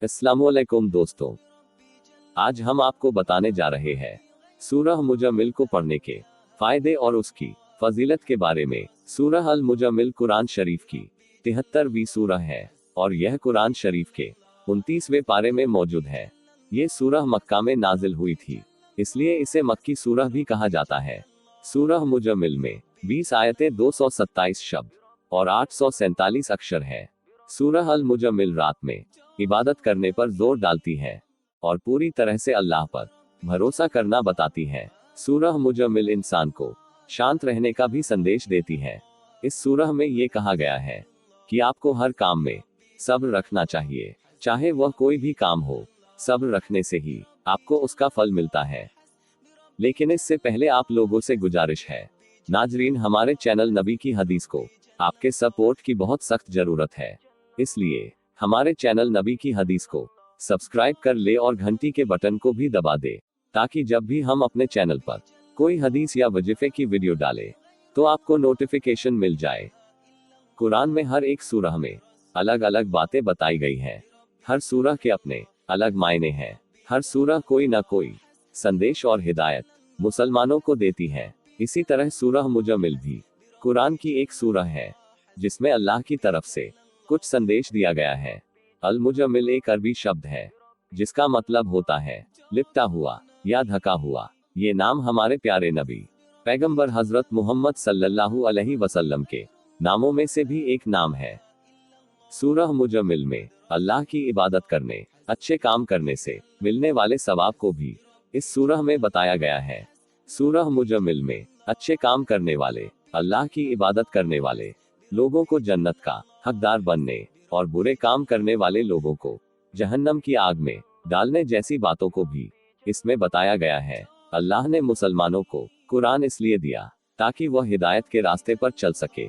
अस्सलामुअलैकुम दोस्तों, आज हम आपको बताने जा रहे हैं सूरह मुजम्मिल को पढ़ने के फायदे और उसकी फजीलत के बारे में। सूरह अल मुजम्मिल कुरान शरीफ की 73वीं सूरह है और यह कुरान शरीफ के 29वें पारे में मौजूद है। ये सूरह मक्का में नाजिल हुई थी, इसलिए इसे मक्की सूरह भी कहा जाता है। सूरह मुजम्मिल में 20 आयतें, 227 शब्द और 847 अक्षर है। सूरह अल मुजम्मिल रात में इबादत करने पर जोर डालती है और पूरी तरह से अल्लाह पर भरोसा करना बताती है। सूरह मुजम्मिल इंसान को शांत रहने का भी संदेश देती है। इस सूरह में ये कहा गया है कि आपको हर काम में सब्र रखना चाहिए, चाहे वह कोई भी काम हो। सब्र रखने से ही आपको उसका फल मिलता है। लेकिन इससे पहले आप लोगों से गुजारिश है, नाजरीन, हमारे चैनल नबी की हदीस को आपके सपोर्ट की बहुत सख्त जरूरत है। इसलिए हमारे चैनल नबी की हदीस को सब्सक्राइब कर ले और घंटी के बटन को भी दबा दे, ताकि जब भी हम अपने चैनल पर कोई हदीस या वजीफे की वीडियो डालें तो आपको नोटिफिकेशन मिल जाए। कुरान में हर एक सूरह में अलग अलग बातें बताई गई हैं। हर सूरह के अपने अलग मायने हैं। हर सूरह कोई ना कोई संदेश और हिदायत मुसलमानों को देती है। इसी तरह सूरह मुजम्मिल भी कुरान की एक सूरह है जिसमें अल्लाह की तरफ से कुछ संदेश दिया गया है। अल मुजम्मिल एक अरबी शब्द है जिसका मतलब होता है लिपटा हुआ या ढका हुआ। ये नाम हमारे प्यारे नबी पैगंबर हजरत मोहम्मद सल्लल्लाहु अलैहि वसल्लम के नामों में से भी एक नाम है। सूरह मुजम्मिल में अल्लाह की इबादत करने, अच्छे काम करने से मिलने वाले सवाब को भी इस सूरह में बताया गया है। सूरह मुजम्मिल में अच्छे काम करने वाले, अल्लाह की इबादत करने वाले लोगों को जन्नत का हकदार बनने और बुरे काम करने वाले लोगों को जहन्नम की आग में डालने जैसी बातों को भी इसमें बताया गया है। अल्लाह ने मुसलमानों को कुरान इसलिए दिया ताकि वह हिदायत के रास्ते पर चल सके।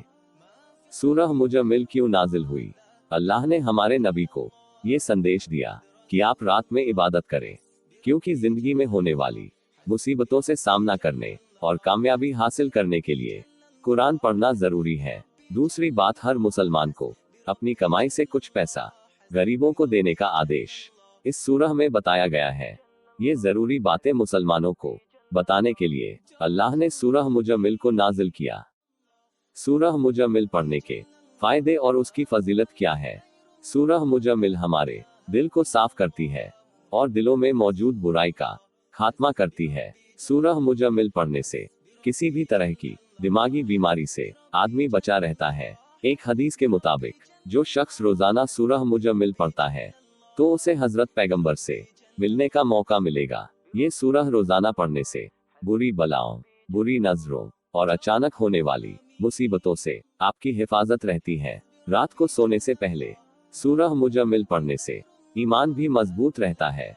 सूरह मुजम्मिल क्यों नाजिल हुई? अल्लाह ने हमारे नबी को ये संदेश दिया कि आप रात में इबादत करें, क्योंकि जिंदगी में होने वाली मुसीबतों से सामना करने और कामयाबी हासिल करने के लिए कुरान पढ़ना जरूरी है। दूसरी बात, हर मुसलमान को अपनी कमाई से कुछ पैसा गरीबों को देने का आदेश इस सूरह में बताया गया है। ये जरूरी बातें मुसलमानों को बताने के लिए अल्लाह ने सूरह मुजम्मिल को नाजिल किया। सूरह मुजम्मिल पढ़ने के फायदे और उसकी फजीलत क्या है? सूरह मुजम्मिल हमारे दिल को साफ करती है और दिलों में मौजूद बुराई का खात्मा करती है। सूरह मुजम्मिल पढ़ने से किसी भी तरह की दिमागी बीमारी से आदमी बचा रहता है। एक हदीस के मुताबिक जो शख्स रोजाना सूरह मुजम्मिल पढ़ता है तो उसे हजरत पैगंबर से मिलने का मौका मिलेगा। ये सूरह रोजाना पढ़ने से बुरी बलाओं, बुरी नजरों और अचानक होने वाली मुसीबतों से आपकी हिफाजत रहती है। रात को सोने से पहले सूरह मुजम्मिल पढ़ने से ईमान भी मजबूत रहता है।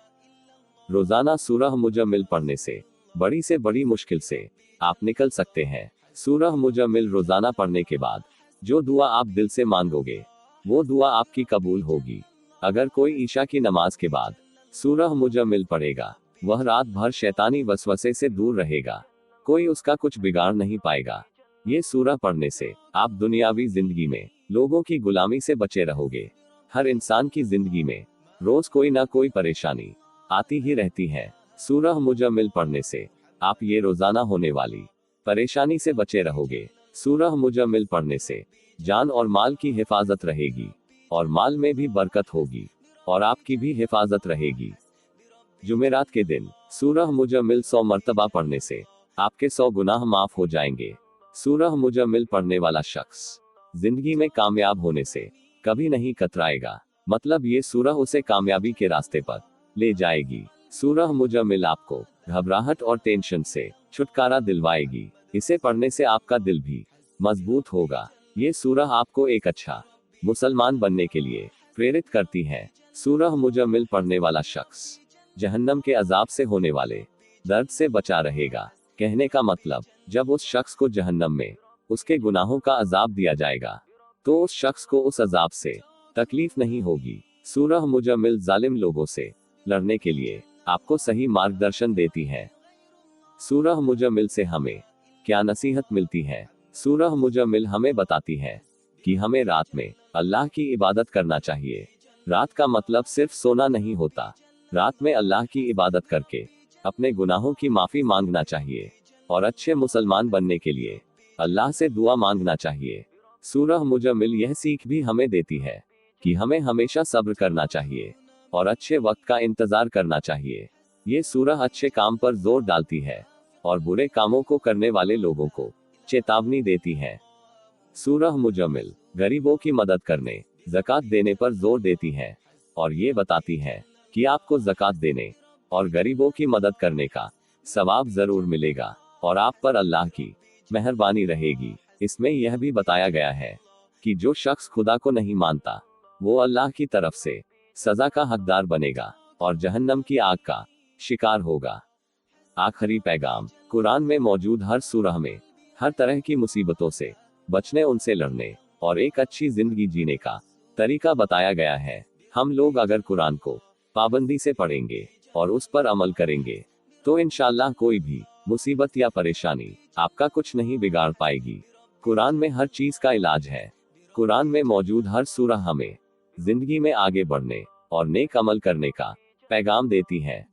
रोजाना सूरह मुजम्मिल पढ़ने से बड़ी मुश्किल से आप निकल सकते हैं। सूरह मुजम्मिल रोजाना पढ़ने के बाद जो दुआ आप दिल से मांगोगे वो दुआ आपकी कबूल होगी। अगर कोई ईशा की नमाज के बाद सूरह मुजम्मिल पढ़ेगा, वह रात भर शैतानी वसवसे से दूर रहेगा, कोई उसका कुछ बिगाड़ नहीं पाएगा। ये सूरह पढ़ने से आप दुनियावी जिंदगी में लोगों की गुलामी से बचे रहोगे। हर इंसान की जिंदगी में रोज कोई ना कोई परेशानी आती ही रहती है। सूरह मुजम्मिल पढ़ने से आप ये रोजाना होने वाली परेशानी से बचे रहोगे। सूरह मुजम्मिल पढ़ने से जान और माल की हिफाजत रहेगी और माल में भी बरकत होगी और आपकी भी हिफाजत रहेगी। जुमेरात के दिन सूरह मुजम्मिल 100 मर्तबा पढ़ने से आपके 100 गुनाह माफ हो जाएंगे। सूरह मुजम्मिल पढ़ने वाला शख्स जिंदगी में कामयाब होने से कभी नहीं कतराएगा, मतलब ये सूरह उसे कामयाबी के रास्ते पर ले जाएगी। सूरह मुजम्मिल आपको घबराहट और टेंशन से छुटकारा दिलवाएगी। इसे पढ़ने से आपका दिल भी मजबूत होगा। ये सूरह आपको एक अच्छा मुसलमान बनने के लिए प्रेरित करती है। सूरह मुजम्मिल पढ़ने वाला शख्स जहन्नम के अजाब से होने वाले दर्द से बचा रहेगा। कहने का मतलब, जब उस शख्स को जहन्नम में उसके गुनाहों का अजाब दिया जाएगा तो उस शख्स को उस अजाब से तकलीफ नहीं होगी। सूरह मुजम्मिल जालिम लोगों से लड़ने के लिए आपको सही मार्गदर्शन देती है। सूरह मुजम्मिल से हमें क्या नसीहत मिलती है? सूरह मुजम्मिल हमें बताती है कि हमें रात में अल्लाह की इबादत करना चाहिए। रात का मतलब सिर्फ सोना नहीं होता। रात में अल्लाह की इबादत करके अपने गुनाहों की माफी मांगना चाहिए और अच्छे मुसलमान बनने के लिए अल्लाह से दुआ मांगना चाहिए। सूरह मुजम्मिल यह सीख भी हमें देती है कि हमें हमेशा सब्र करना चाहिए और अच्छे वक्त का इंतजार करना चाहिए। ये सूरह अच्छे काम पर जोर डालती है और बुरे कामों को करने वाले लोगों को चेतावनी देती है। सूरह मुजम्मिल गरीबों की मदद करने, ज़कात देने पर जोर देती है और ये बताती है कि आपको ज़कात देने और गरीबों की मदद करने का सवाब जरूर मिलेगा और आप पर अल्लाह की मेहरबानी रहेगी। इसमें यह भी बताया गया है कि जो शख्स खुदा को नहीं मानता वो अल्लाह की तरफ से सजा का हकदार बनेगा और जहन्नम की आग का शिकार होगा। आखिरी पैगाम, कुरान में मौजूद हर सूरह में हर तरह की मुसीबतों से बचने, उनसे लड़ने और एक अच्छी जिंदगी जीने का तरीका बताया गया है। हम लोग अगर कुरान को पाबंदी से पढ़ेंगे और उस पर अमल करेंगे तो इंशाअल्लाह कोई भी मुसीबत या परेशानी आपका कुछ नहीं बिगाड़ पाएगी। कुरान में हर चीज का इलाज है। कुरान में मौजूद हर सूरह हमें जिंदगी में आगे बढ़ने और नेक अमल करने का पैगाम देती है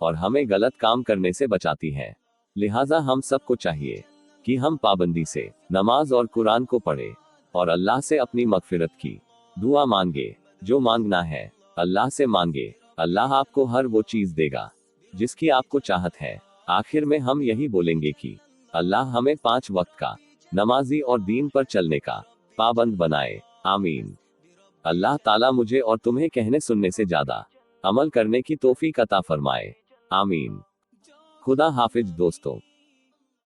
और हमें गलत काम करने से बचाती है। लिहाजा हम सबको चाहिए कि हम पाबंदी से नमाज और कुरान को पढ़े और अल्लाह से अपनी मगफिरत की दुआ मांगे। जो मांगना है अल्लाह से मांगे, अल्लाह आपको हर वो चीज देगा जिसकी आपको चाहत है। आखिर में हम यही बोलेंगे कि अल्लाह हमें 5 वक्त का नमाजी और दीन पर चलने का पाबंद बनाए। आमीन। अल्लाह ताला मुझे और तुम्हें कहने सुनने से ज्यादा अमल करने की तौफीक अता फरमाए। आमीन। खुदा हाफिज दोस्तों।